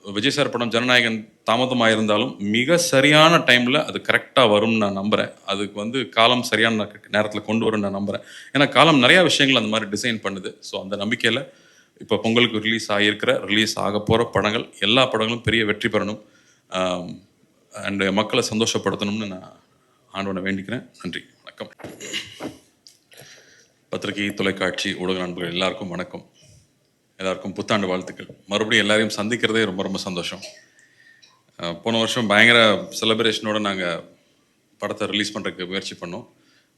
Vijay sir படம் ஜனநாயகன் தாமதமாக இருந்தாலும் மிக சரியான டைமில் அது கரெக்டாக வரும்னு நான் நம்புகிறேன். அதுக்கு வந்து காலம் சரியான நேரத்தில் கொண்டு வரும்னு நான் நம்புகிறேன். ஏன்னா காலம் நிறையா விஷயங்கள் அந்த மாதிரி டிசைன் பண்ணுது. ஸோ அந்த நம்பிக்கையில் இப்போ பொங்கலுக்கு ரிலீஸ் ஆக போகிற படங்கள் எல்லா படங்களும் பெரிய வெற்றி பெறணும் அண்டு மக்களை சந்தோஷப்படுத்தணும்னு நான் ஆண்டவனை வேண்டிக்கிறேன். நன்றி, வணக்கம். பத்திரிகை, தொலைக்காட்சி, ஊடக நண்பர்கள் எல்லாருக்கும் வணக்கம். எல்லாருக்கும் புத்தாண்டு வாழ்த்துக்கள். மறுபடியும் எல்லாரையும் சந்திக்கிறதே ரொம்ப ரொம்ப சந்தோஷம். போன வருஷம் பயங்கர செலிப்ரேஷனோடு நாங்கள் படத்தை ரிலீஸ் பண்ணுறதுக்கு முயற்சி பண்ணோம்.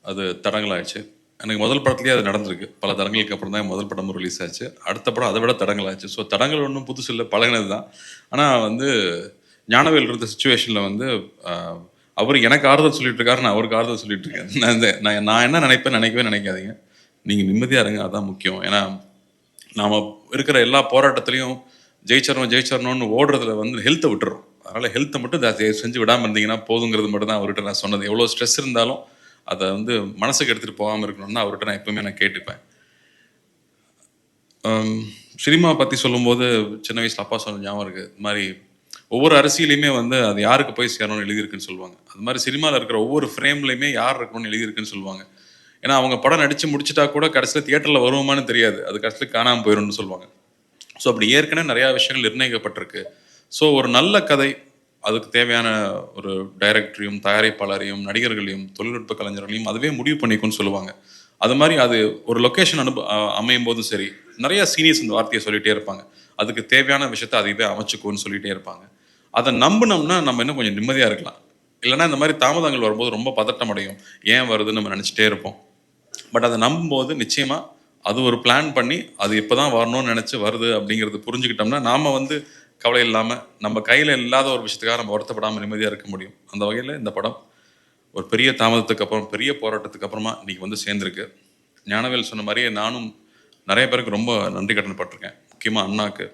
அது தடங்களாகிடுச்சு. எனக்கு முதல் படத்துலேயே அது நடந்திருக்கு. பல தடங்களுக்கு அப்புறம் தான் முதல் படமும் ரிலீஸ் ஆச்சு. அடுத்த படம் அதை விட தடங்களாச்சு. ஸோ தடங்கள் ஒன்றும் புதுசு இல்லை, பழகினது தான். ஆனால் வந்து ஞானவேல் இருந்த சுச்சுவேஷனில் வந்து அவர் எனக்கு ஆறுதல் சொல்லிட்டு இருக்காரு, நான் அவருக்கு ஆறுதல் சொல்லிட்டு இருக்கேன். நான் என்ன நினைக்கவே நினைக்காதீங்க. நீங்கள் நிம்மதியாக இருங்க, அதுதான் முக்கியம். ஏன்னா நாம் இருக்கிற எல்லா போராட்டத்துலேயும் ஜெயிச்சரணும்னு ஓடுறதுல வந்து ஹெல்த்தை விட்டுறோம். அதனால் ஹெல்த்தை மட்டும் செஞ்சு விடாமல் இருந்தீங்கன்னா போதுங்கிறது மட்டும் தான் அவர்கிட்ட நான் சொன்னது. எவ்வளோ ஸ்ட்ரெஸ் இருந்தாலும் அதை வந்து மனசுக்கு எடுத்துகிட்டு போகாமல் இருக்கணும்னு அவர்கிட்ட நான் எப்பவுமே நான் கேட்டுப்பேன். சினிமா பற்றி சொல்லும்போது சின்ன வயசில் அப்பா சொன்ன ஞாபகம் இருக்குது. இது மாதிரி ஒவ்வொரு அரசியலையுமே வந்து அது யாருக்கு போய் சேரணும்னு எழுதியிருக்குன்னு சொல்லுவாங்க. அது மாதிரி சினிமாவில் இருக்கிற ஒவ்வொரு ஃப்ரேம்லையுமே யார் இருக்கணும்னு எழுதியிருக்குன்னு சொல்லுவாங்க. ஏன்னா அவங்க படம் நடித்து முடிச்சுட்டா கூட கடைசியில் தியேட்டரில் வருவோமான்னு தெரியாது, அது கடைசியில் காணாமல் போயிடும்னு சொல்லுவாங்க. ஸோ அப்படி ஏற்கனவே நிறையா விஷயங்கள் நிர்ணயிக்கப்பட்டிருக்கு. ஸோ ஒரு நல்ல கதை, அதுக்கு தேவையான ஒரு டைரக்டரையும் தயாரிப்பாளரையும் நடிகர்களையும் தொழில்நுட்ப கலைஞர்களையும் அதுவே முடிவு பண்ணிக்கும்னு சொல்லுவாங்க. அது மாதிரி அது ஒரு லொக்கேஷன் அமையும் போதும் சரி, நிறைய சீனியர்ஸ் இந்த வார்த்தையை சொல்லிகிட்டே இருப்பாங்க. அதுக்கு தேவையான விஷயத்தை அதுவே அமைச்சுக்கோன்னு சொல்லிகிட்டே இருப்பாங்க. அதை நம்பினோம்னா நம்ம இன்னும் கொஞ்சம் நிம்மதியாக இருக்கலாம். இல்லைனா இந்த மாதிரி தாமதங்கள் வரும்போது ரொம்ப பதட்டம் அடையும், ஏன் வருதுன்னு நம்ம நினச்சிட்டே இருப்போம். பட் அதை நம்பும்போது நிச்சயமாக அது ஒரு பிளான் பண்ணி அது இப்போ தான் வரணும்னு நினச்சி வருது அப்படிங்கிறது புரிஞ்சுக்கிட்டோம்னா நாம் வந்து கவலை இல்லாமல் நம்ம கையில் இல்லாத ஒரு விஷயத்துக்காக நம்ம வருத்தப்படாமல் நிம்மதியாக இருக்க முடியும். அந்த வகையில் இந்த படம் ஒரு பெரிய தாமதத்துக்கு அப்புறம், பெரிய போராட்டத்துக்கு அப்புறமா இன்றைக்கி வந்து சேர்ந்துருக்கு. ஞானவேல் சொன்ன மாதிரியே நானும் நிறைய பேருக்கு ரொம்ப நன்றி கடன்பட்டிருக்கேன். முக்கியமாக அண்ணாக்கு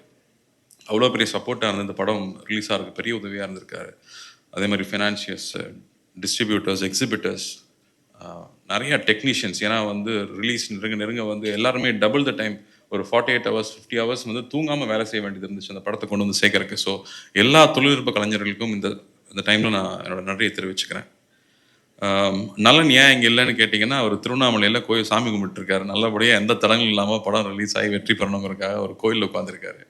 அவ்வளோ பெரிய சப்போர்ட்டாக இருந்து இந்த படம் ரிலீஸ் ஆகிறதுக்கு பெரிய உதவியாக இருந்திருக்காரு. அதே மாதிரி ஃபினான்ஷியர்ஸ், டிஸ்ட்ரிபியூட்டர்ஸ், எக்ஸிபிட்டர்ஸ், நிறைய டெக்னீஷியன்ஸ். ஏன்னா வந்து ரிலீஸ் நெருங்க வந்து எல்லாருமே டபுள் த டைம், ஒரு 48 hours 50 hours வந்து தூங்காமல் வேலை செய்ய வேண்டியது இருந்துச்சு அந்த படத்தை கொண்டு வந்து சேர்க்கறதுக்கு. ஸோ எல்லா தொழில்நுட்ப கலைஞர்களுக்கும் இந்த டைமில் நான் என்னோட நன்றியை தெரிவிச்சுக்கிறேன். நலன் ஏன் இங்கே இல்லைன்னு கேட்டிங்கன்னா, அவர் திருவண்ணாமலையில் கோயில் சாமி கும்பிட்டுருக்காரு. நல்லபடியாக எந்த தடங்களும் இல்லாமல் படம் ரிலீஸ் ஆகி வெற்றி பெறணுங்கிறதுக்காக ஒரு கோயிலில் உட்காந்துருக்காரு.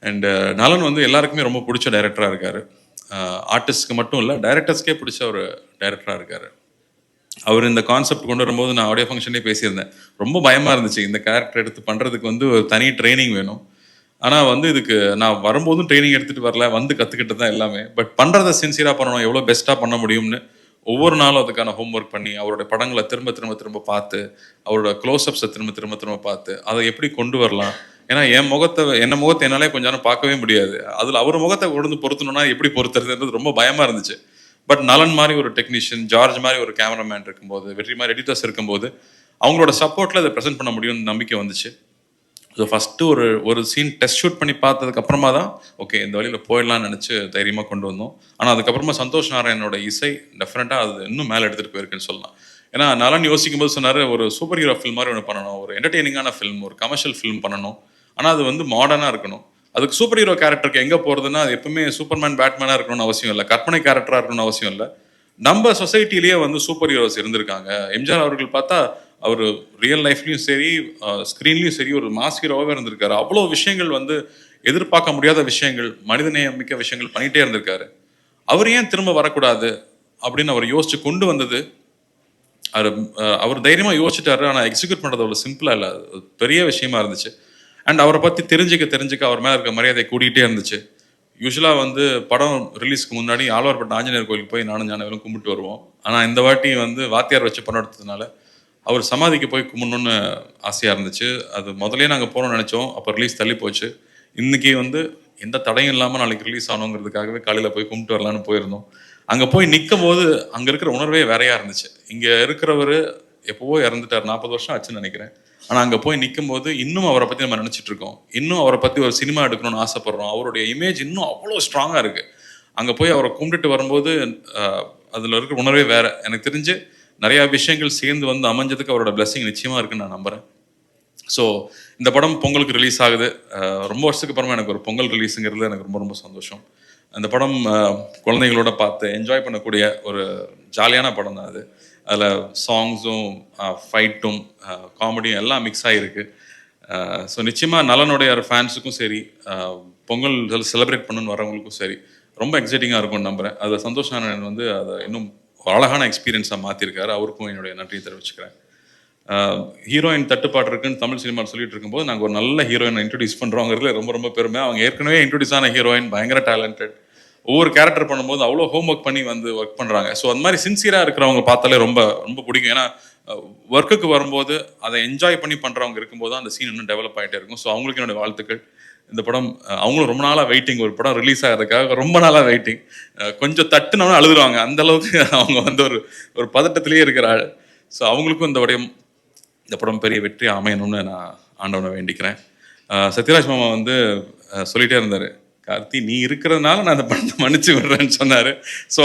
அண்டு நலன் வந்து எல்லாருக்குமே ரொம்ப பிடிச்ச டைரக்டராக இருக்கார். ஆர்டிஸ்ட்க்கு மட்டும் இல்லை, டைரக்டர்ஸ்க்கே பிடிச்ச ஒரு டைரக்டராக இருக்கார். அவர் இந்த கான்செப்ட் கொண்டு வரும்போது நான் ஆடியோ ஃபங்க்ஷனே பேசியிருந்தேன். ரொம்ப பயமாக இருந்துச்சு, இந்த கேரக்டர் எடுத்து பண்ணுறதுக்கு வந்து ஒரு தனி ட்ரைனிங் வேணும். ஆனால் வந்து இதுக்கு நான் வரும்போதும் ட்ரைனிங் எடுத்துகிட்டு வரல, வந்து கற்றுக்கிட்டு தான் எல்லாமே. பட் பண்ணுறதை சின்சியராக பண்ணணும், எவ்வளோ பெஸ்ட்டாக பண்ண முடியும்னு ஒவ்வொரு நாளும் அதுக்கான ஹோம்ஒர்க் பண்ணி, அவருடைய படங்களை திரும்ப திரும்ப திரும்ப பார்த்து, அவரோட க்ளோஸ்அப்ஸை திரும்ப திரும்ப திரும்ப பார்த்து, அதை எப்படி கொண்டு வரலாம். ஏன்னா என் முகத்தை என்னாலே கொஞ்ச நேரம் பார்க்கவே முடியாது. அதில் அவர் முகத்தை கொண்டு வந்து பொருத்தணும்னா எப்படி பொறுத்துறதுன்றது ரொம்ப பயமாக இருந்துச்சு. பட் நலன் மாதிரி ஒரு டெக்னீஷியன், ஜார்ஜ் மாதிரி ஒரு கேமராமேன் இருக்கும்போது, வெற்றி மாதிரி எடிட்டர்ஸ் இருக்கும்போது அவங்களோட சப்போர்ட்டில் அதை ப்ரெசென்ட் பண்ண முடியும்னு நம்பிக்கை வந்துச்சு. ஸோ ஃபஸ்ட்டு ஒரு சீன் டெஸ்ட் ஷூட் பண்ணி பார்த்ததுக்கு அப்புறமா தான் ஓகே இந்த வழியில் போயிடலாம்னு நினச்சி தைரியமாக கொண்டு வந்தோம். ஆனால் அதுக்கப்புறமா சந்தோஷ் நாராயணனோட இசை டெஃபினட்டாக அது இன்னும் மேலே எடுத்துகிட்டு போயிருக்குன்னு சொல்லலாம். ஏன்னா நலன் யோசிக்கும் போது சொன்னார், ஒரு சூப்பர் ஹீரோ ஃபில்ம் மாதிரி ஒன்று பண்ணணும், ஒரு என்டர்டெய்னிங்கான ஃபில்ம், ஒரு கமர்ஷியல் ஃபில்ம் பண்ணணும், ஆனால் அது வந்து மாடர்னாக இருக்கணும். அதுக்கு சூப்பர் ஹீரோ கேரக்டருக்கு எங்கே போகிறதுன்னா, அது எப்பவுமே சூப்பர்மேன் பேட்மேனாக இருக்கணும்னு அவசியம் இல்லை, கற்பனை கேரக்டராக இருக்கணும்னு அவசியம் இல்லை. நம்ம சொசைட்டிலேயே வந்து சூப்பர் ஹீரோஸ் இருந்திருக்காங்க. எம்ஜிஆர் அவர்கள் பார்த்தா அவர் ரியல் லைஃப்லையும் சரி, ஸ்க்ரீன்லையும் சரி ஒரு மாஸ் ஹீரோவாகவே இருந்திருக்காரு. அவ்வளோ விஷயங்கள் வந்து எதிர்பார்க்க முடியாத விஷயங்கள், மனிதநேயம் மிக்க விஷயங்கள் பண்ணிகிட்டே இருந்திருக்காரு. அவர் ஏன் திரும்ப வரக்கூடாது அப்படின்னு அவர் யோசிச்சு கொண்டு வந்தது. அவர் தைரியமாக யோசிச்சுட்டாரு. ஆனால் எக்ஸிக்யூட் பண்ணுறது அவ்வளோ சிம்பிளாக இல்லை, பெரிய விஷயமா இருந்துச்சு. அண்ட் அவரை பற்றி தெரிஞ்சுக்க அவர் மேலே இருக்க மரியாதை கூட்டிகிட்டே இருந்துச்சு. யூஸ்வலாக வந்து படம் ரிலீஸ்க்கு முன்னாடி ஆழ்வார்பேட்டை ஆஞ்சநேயர் கோயிலுக்கு போய் நானும் ஞானவேலும் கும்பிட்டு வருவோம். ஆனால் இந்த வாட்டி வந்து வாத்தியார் வச்சு படம் எடுத்ததுனால அவர் சமாதிக்கு போய் கும்பிடணுன்னு ஆசையாக இருந்துச்சு. அது முதலே நாங்கள் போகணும்னு நினச்சோம், அப்போ ரிலீஸ் தள்ளி போச்சு. இன்றைக்கி வந்து எந்த தடையும் இல்லாமல் நாளைக்கு ரிலீஸ் ஆகணுங்கிறதுக்காகவே காலையில் போய் கும்பிட்டு வரலான்னு போயிருந்தோம். அங்கே போய் நிற்கும் போது அங்கே இருக்கிற உணர்வே வேறையாக இருந்துச்சு. இங்கே இருக்கிறவர் எப்போவோ இறந்துட்டார், 40 வருஷம் ஆச்சுன்னு நினைக்கிறேன். ஆனால் அங்கே போய் நிற்கும் போது இன்னும் அவரை பற்றி நம்ம நினச்சிட்டு இருக்கோம், இன்னும் அவரை பற்றி ஒரு சினிமா எடுக்கணும்னு ஆசைப்படுறோம். அவருடைய இமேஜ் இன்னும் அவ்வளோ ஸ்ட்ராங்காக இருக்குது. அங்கே போய் அவரை கும்பிட்டுட்டு வரும்போது அதில் இருக்கிற உணர்வே வேறு. எனக்கு தெரிஞ்சு நிறையா விஷயங்கள் சேர்ந்து வந்து அமைஞ்சதுக்கு அவரோட பிளெஸிங் நிச்சயமாக இருக்குன்னு நான் நம்புகிறேன். ஸோ இந்த படம் பொங்கலுக்கு ரிலீஸ் ஆகுது. ரொம்ப வருஷத்துக்கு அப்புறமா எனக்கு ஒரு பொங்கல் ரிலீஸுங்கிறது எனக்கு ரொம்ப ரொம்ப சந்தோஷம். அந்த படம் குழந்தைகளோட பார்த்து என்ஜாய் பண்ணக்கூடிய ஒரு ஜாலியான படம் தான் அது. அதில் சாங்ஸும் ஃபைட்டும் காமெடியும் எல்லாம் மிக்ஸ் ஆகிருக்கு. ஸோ நிச்சயமாக நலனுடைய ஃபேன்ஸுக்கும் சரி, பொங்கல் செலிப்ரேட் பண்ணணுன்னு வரவங்களுக்கும் சரி ரொம்ப எக்ஸைட்டிங்காக இருக்கும்னு நம்புகிறேன். அதில் சந்தோஷ் நாராயணன் வந்து அதை இன்னும் ஒரு அழகான எக்ஸ்பீரியன்ஸாக மாற்றிருக்காரு. அவருக்கும் என்னுடைய நன்றியை தெரிவிச்சுக்கிறேன். ஹீரோயின் தட்டுப்பாடு இருக்குன்னு தமிழ் சினிமாவில் சொல்லிட்டு இருக்கும்போது நாங்கள் ஒரு நல்ல ஹீரோயினை இன்ட்ரடியூஸ் பண்ணுறோங்கிறதுல ரொம்ப ரொம்ப பெருமை. அவங்க ஏற்கனவே இன்ட்ரடியூஸ் ஆன ஹீரோயின் பயங்கர டேலண்டட். ஒவ்வொரு கேரக்டர் பண்ணும்போது அவ்வளோ ஹோம் ஒர்க் பண்ணி வந்து ஒர்க் பண்ணுறாங்க. ஸோ அந்த மாதிரி சின்சியராக இருக்கிறவங்க பார்த்தாலே ரொம்ப ரொம்ப பிடிக்கும். ஏன்னா ஒர்க்குக்கு வரும்போது அதை என்ஜாய் பண்ணி பண்ணுறவங்க இருக்கும்போது அந்த சீன் இன்னும் டெவலப் ஆகிட்டே இருக்கும். ஸோ அவங்களுக்கு என்னுடைய வாழ்த்துக்கள். இந்த படம் அவங்களும் ரொம்ப நாளாக வெயிட்டிங், ஒரு படம் ரிலீஸ் ஆகிறதுக்காக ரொம்ப நாளாக வெயிட்டிங். கொஞ்சம் தட்டுனவங்க அழுதுருவாங்க, அந்த அளவுக்கு அவங்க வந்து ஒரு பதட்டத்திலேயே இருக்கிற ஆள். ஸோ அவங்களுக்கும் இந்த படம் பெரிய வெற்றி அமையணும்னு நான் ஆண்டவனை வேண்டிக்கிறேன். சத்யராஜ் மாமா வந்து சொல்லிட்டே இருந்தார், கார்த்தி நீ இருக்கிறதுனால நான் அந்த படத்தை மன்னிச்சு விடுறேன்னு சொன்னார். ஸோ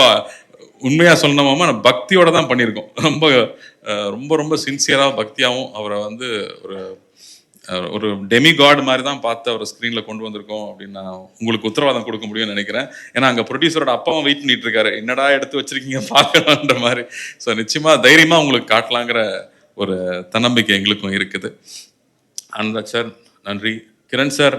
உண்மையாக சொல்லணும் மாமா, நான் பக்தியோட தான் பண்ணியிருக்கோம். ரொம்ப ரொம்ப ரொம்ப சின்சியராக பக்தியாகவும் அவரை வந்து ஒரு டெமி காட் மாதிரி தான் பார்த்து அவரை ஸ்க்ரீனில் கொண்டு வந்திருக்கோம் அப்படின்னு நான் உங்களுக்கு உத்தரவாதம் கொடுக்க முடியும்னு நினைக்கிறேன். ஏன்னா அங்கே ப்ரொடியூசரோட அப்பாவும் வெயிட் பண்ணிட்டு இருக்காரு, என்னடா எடுத்து வச்சிருக்கீங்க பார்க்கலான்ற மாதிரி. ஸோ நிச்சயமாக தைரியமாக உங்களுக்கு காட்டலாங்கிற ஒரு தன்னம்பிக்கை எங்களுக்கும் இருக்குது. அன்பராஜ் சார் நன்றி. கிரண் சார்,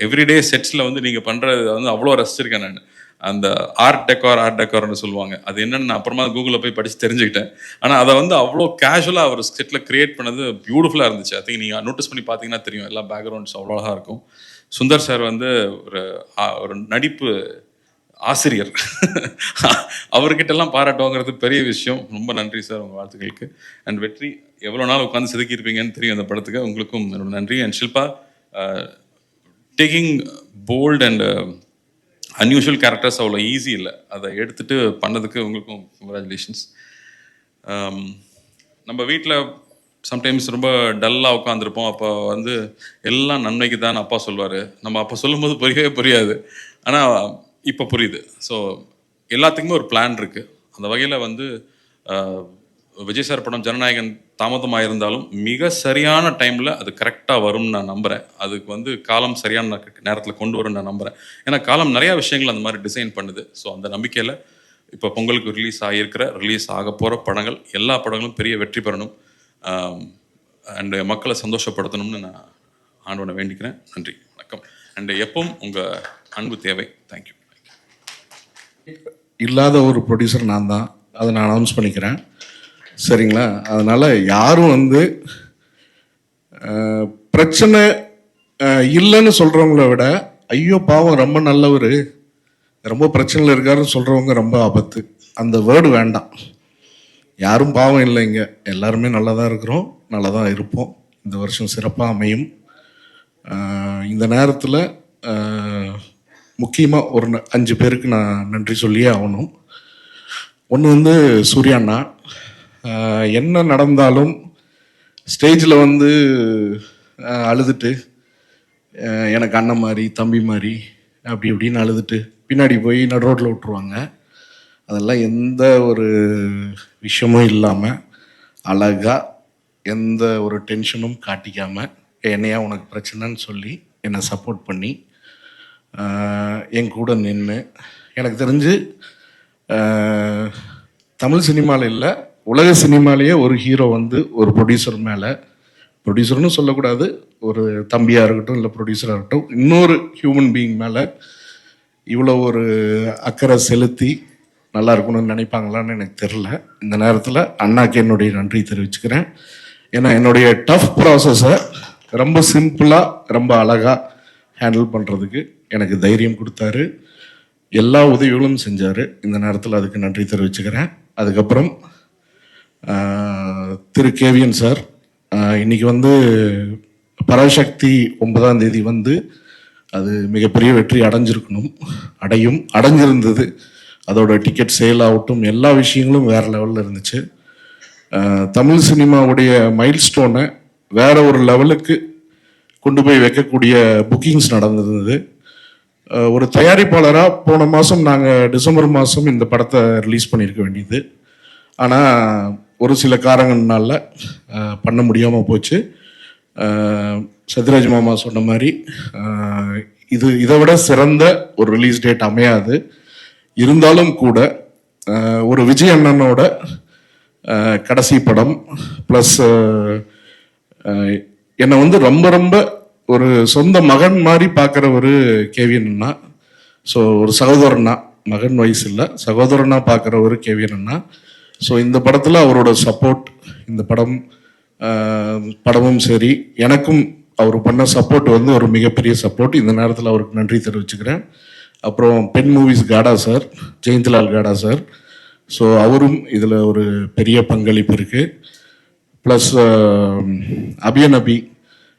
எவ்ரிடே செட்ஸில் வந்து நீங்கள் பண்ணுறது வந்து அவ்வளோ ரசிச்சிருக்கேன் நான். அந்த ஆர்ட் டெக்கார்னு சொல்லுவாங்க, அது என்னென்னு நான் அப்புறமா கூகுளில் போய் படித்து தெரிஞ்சுக்கிட்டேன். ஆனால் அதை வந்து அவ்வளோ கேஷுவலாக அவர் செட்டில் கிரியேட் பண்ணது பியூட்டிஃபுல்லாக இருந்துச்சு. ஐ திங்க் நீங்கள் நோட்டீஸ் பண்ணி பார்த்தீங்கன்னா தெரியும், எல்லா பேக்ரவுண்ட்ஸ் அவ்வளோ அழகாக இருக்கும். சுந்தர் சார் வந்து ஒரு நடிப்பு ஆசிரியர். அவர்கிட்டலாம் பாராட்டுவாங்கிறது பெரிய விஷயம். ரொம்ப நன்றி சார் உங்கள் வாழ்த்துக்களுக்கு. அண்ட் வெற்றி, எவ்வளோ நாள் உட்காந்து செதுக்கியிருப்பீங்கன்னு தெரியும் அந்த படத்துக்கு, உங்களுக்கும் என்னோட நன்றி. And Shilpa, taking bold and unusual characters அவ்வளோ ஈஸி இல்லை, அதை எடுத்துகிட்டு பண்ணதுக்கு உங்களுக்கும் கங்க்ராச்சுலேஷன்ஸ். நம்ம வீட்டில் சம்டைம்ஸ் ரொம்ப டல்லாக உட்காந்துருப்போம். அப்போ வந்து எல்லாம் நன்மைக்கு தான் அப்பா சொல்லுவார். நம்ம அப்போ சொல்லும்போது புரியவே புரியாது, ஆனால் இப்போ புரியுது. ஸோ எல்லாத்துக்குமே ஒரு பிளான் இருக்குது. அந்த வகையில் வந்து விஜய் சார் படம் ஜனநாயகன் தாமதமாக இருந்தாலும் மிக சரியான டைமில் அது கரெக்டாக வரும்னு நான் நம்புகிறேன். அதுக்கு வந்து காலம் சரியான நேரத்தில் கொண்டு வரும்னு நான் நம்புகிறேன். ஏன்னா காலம் நிறையா விஷயங்கள் அந்த மாதிரி டிசைன் பண்ணுது. ஸோ அந்த நம்பிக்கையில் இப்போ பொங்கலுக்கு ரிலீஸ் ஆக போகிற படங்கள், எல்லா படங்களும் பெரிய வெற்றி பெறணும் அண்டு மக்களை சந்தோஷப்படுத்தணும்னு நான் ஆண்டவனை வேண்டிக்கிறேன். நன்றி, வணக்கம். அண்டு எப்பவும் உங்கள் அன்பு தேவை. தேங்க்யூ. இல்லாத ஒரு ப்ரொடியூசர் நான் தான், அதை நான் அனௌன்ஸ் பண்ணிக்கிறேன், சரிங்களா? அதனால் யாரும் வந்து பிரச்சனை இல்லைன்னு சொல்கிறவங்கள விட ஐயோ பாவம் ரொம்ப நல்லவர், ரொம்ப பிரச்சனையில் இருக்காருன்னு சொல்கிறவங்க ரொம்ப ஆபத்து. அந்த வேர்டு வேண்டாம். யாரும் பாவம் இல்லைங்க, எல்லாருமே நல்லா தான் இருக்கிறோம், நல்லா தான் இருப்போம். இந்த வருஷம் சிறப்பாக அமையும். இந்த நேரத்தில் முக்கியமாக ஒரு 5 பேருக்கு நான் நன்றி சொல்லியே ஆகணும். ஒன்று வந்து சூர்யாண்ணா, என்ன நடந்தாலும் ஸ்டேஜில் வந்து அழுதுட்டு எனக்கு அண்ணன் மாதிரி தம்பி மாதிரி அப்படி இப்படின்னு அழுதுட்டு பின்னாடி போய் நடு ரோட்டில் விட்டுருவாங்க. அதெல்லாம் எந்த ஒரு விஷயமும் இல்லாமல் அழகாக எந்த ஒரு டென்ஷனும் காட்டிக்காமல் என்னையா உனக்கு பிரச்சனைன்னு சொல்லி என்னை சப்போர்ட் பண்ணி என் கூட நின்று, எனக்கு தெரிஞ்சு தமிழ் சினிமாவில் இல்லை உலக சினிமாலேயே ஒரு ஹீரோ வந்து ஒரு ப்ரொடியூசர் மேலே, ப்ரொடியூசர்னு சொல்லக்கூடாது, ஒரு தம்பியாக இருக்கட்டும் இல்லை ப்ரொடியூசராக இருக்கட்டும், இன்னொரு ஹியூமன் பீயிங் மேலே இவ்வளோ ஒரு அக்கறை செலுத்தி நல்லா இருக்கணும்னு நினைப்பாங்களான்னு எனக்கு தெரில. இந்த நேரத்தில் அண்ணாக்கு என்னுடைய நன்றி தெரிவிச்சுக்கிறேன். ஏன்னா என்னுடைய டஃப் ப்ராசஸை ரொம்ப சிம்பிளாக ரொம்ப அழகாக ஹேண்டில் பண்ணுறதுக்கு எனக்கு தைரியம் கொடுத்தாரு, எல்லா உதவிகளும் செஞ்சார். இந்த நேரத்தில் அதுக்கு நன்றி தெரிவிச்சுக்கிறேன். அதுக்கப்புறம் திரு கேவிஎன் சார், இன்றைக்கி வந்து பராசக்தி 9ஆம் தேதி வந்து அது மிகப்பெரிய வெற்றி அடைஞ்சிருந்தது. அதோட டிக்கெட் சேல் ஆகட்டும், எல்லா விஷயங்களும் வேறு லெவலில் இருந்துச்சு. தமிழ் சினிமாவுடைய மைல் ஸ்டோனை வேற ஒரு லெவலுக்கு கொண்டு போய் வைக்கக்கூடிய புக்கிங்ஸ் நடந்திருந்தது. ஒரு தயாரிப்பாளராக போன மாதம் நாங்கள் டிசம்பர் மாதம் இந்த படத்தை ரிலீஸ் பண்ணியிருக்க வேண்டியது, ஆனால் ஒரு சில காரணங்கள்னால பண்ண முடியாமல் போச்சு. சத்யராஜ் மாமா சொன்ன மாதிரி இதை விட சிறந்த ஒரு ரிலீஸ் டேட் அமையாது. இருந்தாலும் கூட ஒரு விஜய் அண்ணனோட கடைசி படம் ப்ளஸ் என்னை வந்து ரொம்ப ரொம்ப ஒரு சொந்த மகன் மாதிரி பார்க்குற ஒரு கேவிஎன் அண்ணா. ஸோ ஒரு சகோதரனா, மகன் வயசு இல்லை, சகோதரனா பார்க்குற ஒரு கேவிஎன் அண்ணா. ஸோ இந்த படத்தில் அவரோட சப்போர்ட், இந்த படமும் சரி, எனக்கும் அவர் பண்ண சப்போர்ட் வந்து ஒரு மிகப்பெரிய சப்போர்ட். இந்த நேரத்தில் அவருக்கு நன்றி தெரிவிச்சுக்கிறேன். அப்புறம் பென் மூவிஸ் காடா சார், ஜெயந்த்லால் காடா சார், ஸோ அவரும் இதில் ஒரு பெரிய பங்களிப்பு இருக்குது. ப்ளஸ் அபியநபி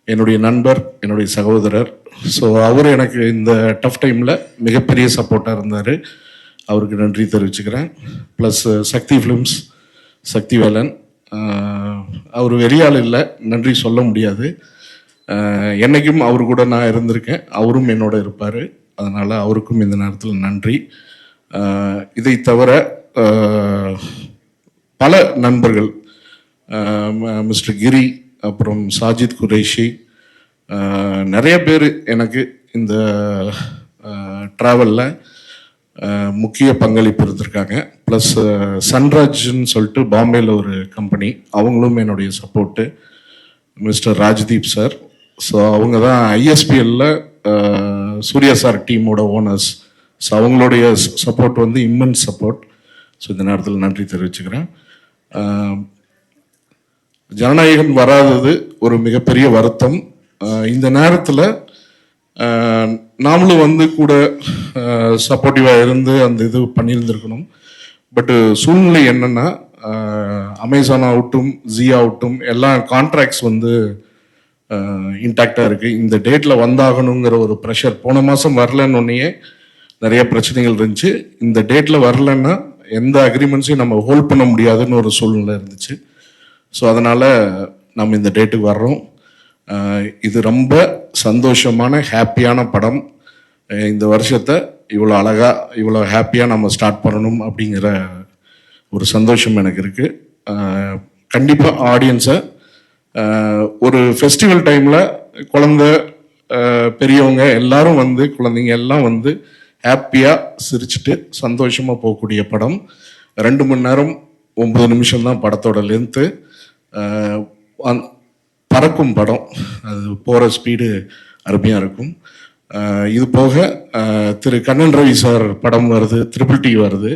என்னுடைய நண்பர், என்னுடைய சகோதரர். ஸோ அவர் எனக்கு இந்த டஃப் டைமில் மிகப்பெரிய சப்போர்ட்டாக இருந்தார், அவருக்கு நன்றி தெரிவிச்சுக்கிறேன். ப்ளஸ் சக்தி ஃபிலிம்ஸ், சக்திவேலன், அவர் வெளியால் இல்லை, நன்றி சொல்ல முடியாது. என்றைக்கும் அவர் கூட நான் இருந்திருக்கேன், அவரும் என்னோட இருப்பார், அதனால் அவருக்கும் இந்த நேரத்தில் நன்றி. இதை தவிர பல நண்பர்கள், மிஸ்டர் கிரி, அப்புறம் சாஜித் குரேஷி, நிறைய பேர் எனக்கு இந்த ட்ராவலில் முக்கிய பங்களிப்பு இருந்திருக்காங்க. ப்ளஸ் சன்ராஜ்னு சொல்லிட்டு பாம்பேயில் ஒரு கம்பெனி, அவங்களும் என்னுடைய support. Mister Rajdeep sir, so அவங்க தான் ஐஎஸ்பிஎல்ல சூர்யா சார் டீமோட ஓனர்ஸ். ஸோ அவங்களுடைய சப்போர்ட் வந்து இம்மன்ஸ் சப்போர்ட். ஸோ இந்த நேரத்தில் நன்றி தெரிவிச்சுக்கிறேன். ஜனநாயகன் வராதது ஒரு மிகப்பெரிய வருத்தம். இந்த நேரத்தில் நாமளும் வந்து கூட சப்போர்ட்டிவாக இருந்து அந்த இது பண்ணியிருந்துருக்கணும். பட்டு சூழ்நிலை என்னென்னா, அமேசான் ஆகட்டும், ஜி ஆகட்டும், எல்லா கான்ட்ராக்ட்ஸ் வந்து இன்டாக்டாக இருக்குது. இந்த டேட்டில் வந்தாகணுங்கிற ஒரு ப்ரெஷர் போன மாதம் வரலன்னொன்னே நிறைய பிரச்சனைகள் இருந்துச்சு. இந்த டேட்டில் வரலன்னா எந்த அக்ரிமெண்ட்ஸையும் நம்ம ஹோல்ட் பண்ண முடியாதுன்னு ஒரு சூழ்நிலை இருந்துச்சு. ஸோ அதனால் நம்ம இந்த டேட்டுக்கு வர்றோம். இது ரொம்ப சந்தோஷமான ஹாப்பியான படம். இந்த வருஷத்தை இவ்வளோ அழகாக, இவ்வளோ ஹாப்பியாக நம்ம ஸ்டார்ட் பண்ணணும் அப்படிங்கிற ஒரு சந்தோஷம் எனக்கு இருக்குது. கண்டிப்பாக ஆடியன்ஸை ஒரு ஃபெஸ்டிவல் டைமில் குழந்தை, பெரியவங்க எல்லாரும் வந்து, குழந்தைங்க எல்லாம் வந்து ஹாப்பியாக சிரிச்சுட்டு சந்தோஷமாக போகக்கூடிய படம். 2 மணி நேரம் 9 நிமிஷம் தான் படத்தோட லென்த்து. பறக்கும் படம், அது போகிற ஸ்பீடு அருமையாக இருக்கும். இது போக திரு கண்ணன் ரவி சார் படம் வருது, ட்ரிபிள் டி வருது,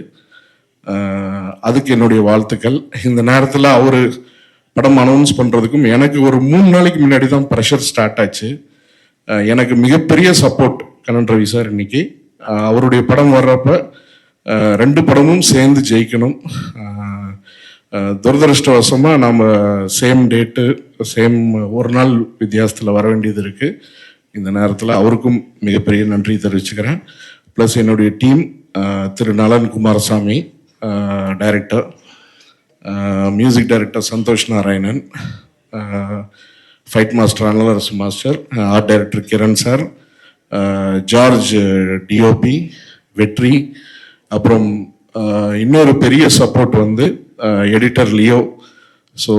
அதுக்கு என்னுடைய வாழ்த்துக்கள். இந்த நேரத்தில் அவர் படம் அனௌன்ஸ் பண்ணுறதுக்கும் எனக்கு ஒரு 3 நாளைக்கு முன்னாடி தான் ப்ரெஷர் ஸ்டார்ட் ஆச்சு. எனக்கு மிகப்பெரிய சப்போர்ட் கண்ணன் ரவி சார். இன்னைக்கு அவருடைய படம் வர்றப்ப 2 படமும் சேர்ந்து ஜெயிக்கணும். துரதிருஷ்டவசமாக நாம் சேம் டேட்டு, சேம் ஒரு நாள் வித்தியாசத்தில் வர வேண்டியது இருக்குது. இந்த நேரத்தில் அவருக்கும் மிகப்பெரிய நன்றி தெரிவிச்சுக்கிறேன். ப்ளஸ் என்னுடைய team, Thiru Nalan Kumarasamy director, music director Santhosh Narayanan, fight master Analarasu master, art director Kiran sir, George DOP, Vetri, அப்புறம் இன்னொரு பெரிய சப்போர்ட் வந்து எடிட்டர் லியோ. ஸோ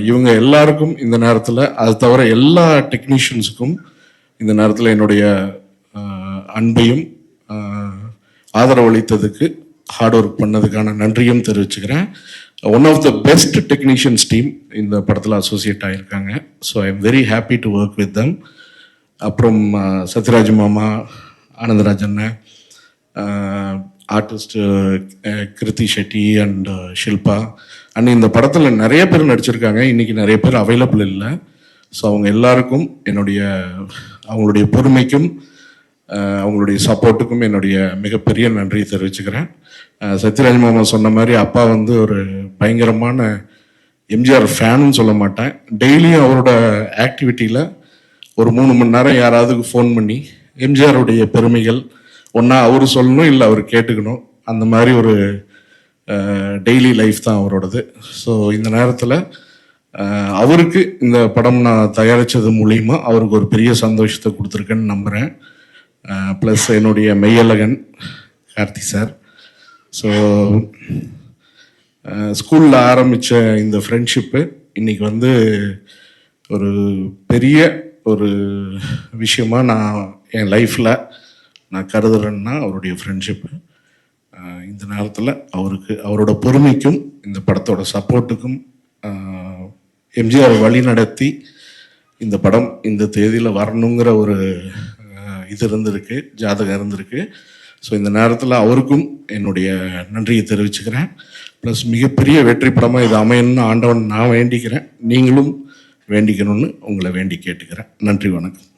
இவங்க எல்லாருக்கும் இந்த நேரத்தில், அது தவிர எல்லா டெக்னீஷியன்ஸுக்கும் இந்த நேரத்தில் என்னுடைய அன்பையும் ஆதரவளித்ததுக்கு, ஹார்ட் ஒர்க் பண்ணதுக்கான நன்றியும் தெரிவிச்சுக்கிறேன். One of the best technicians team இந்த படத்தில் அசோசியேட் ஆகியிருக்காங்க. So I am very happy to work with them. அப்புறம் சத்யராஜ் மாமா, ஆனந்தராஜ் அண்ணன், artist Krithi Shetty and Shilpa and இந்த படத்தில் நிறைய பேர் நடிச்சிருக்காங்க. இன்றைக்கி நிறைய பேர் அவைலபிள் இல்லை. ஸோ அவங்க எல்லாருக்கும் அவங்களுடைய பொறுமைக்கும் அவங்களுடைய சப்போர்ட்டுக்கும் என்னுடைய மிகப்பெரிய நன்றி தெரிவிச்சுக்கிறேன். சத்யராஜ் மாமா சொன்ன மாதிரி அப்பா வந்து ஒரு பயங்கரமான எம்ஜிஆர் ஃபேனுன்னு சொல்ல மாட்டேன். டெய்லியும் அவரோட ஆக்டிவிட்டியில் ஒரு 3 மணி நேரம் யாராவதுக்கு ஃபோன் பண்ணி எம்ஜிஆருடைய பெருமைகள் ஒன்றா அவர் சொல்லணும், இல்லை அவர் கேட்டுக்கணும். அந்த மாதிரி ஒரு டெய்லி லைஃப் தான் அவரோடது. ஸோ இந்த நேரத்தில் அவருக்கு இந்த படம் நான் தயாரித்தது மூலிமா அவருக்கு ஒரு பெரிய சந்தோஷத்தை கொடுத்துருக்கேன்னு நம்புகிறேன். ப்ளஸ் என்னுடைய மெய்யழகன் கார்த்தி சார். ஸோ ஸ்கூலில் ஆரம்பித்த இந்த ஃப்ரெண்ட்ஷிப்பு இன்றைக்கி வந்து ஒரு பெரிய ஒரு விஷயமா நான் என் லைஃப்பில் நான் கருதுறேன்னா அவருடைய ஃப்ரெண்ட்ஷிப்பு. இந்த நேரத்தில் அவரோட பொறுமைக்கும் இந்த படத்தோட சப்போர்ட்டுக்கும் எம்ஜிஆர் வழி நடத்தி இந்த படம் இந்த தேதியில் வரணுங்கிற ஒரு இது இருந்திருக்கு, ஜாதகம் இருந்திருக்கு. ஸோ இந்த நேரத்தில் அவருக்கும் என்னுடைய நன்றியை தெரிவிச்சுக்கிறேன். ப்ளஸ் மிகப்பெரிய வெற்றி படமாக இது அமையணும்னு ஆண்டவன் நான் வேண்டிக்கிறேன். நீங்களும் வேண்டிக்கணும்னு உங்களை வேண்டி கேட்டுக்கிறேன். நன்றி, வணக்கம்.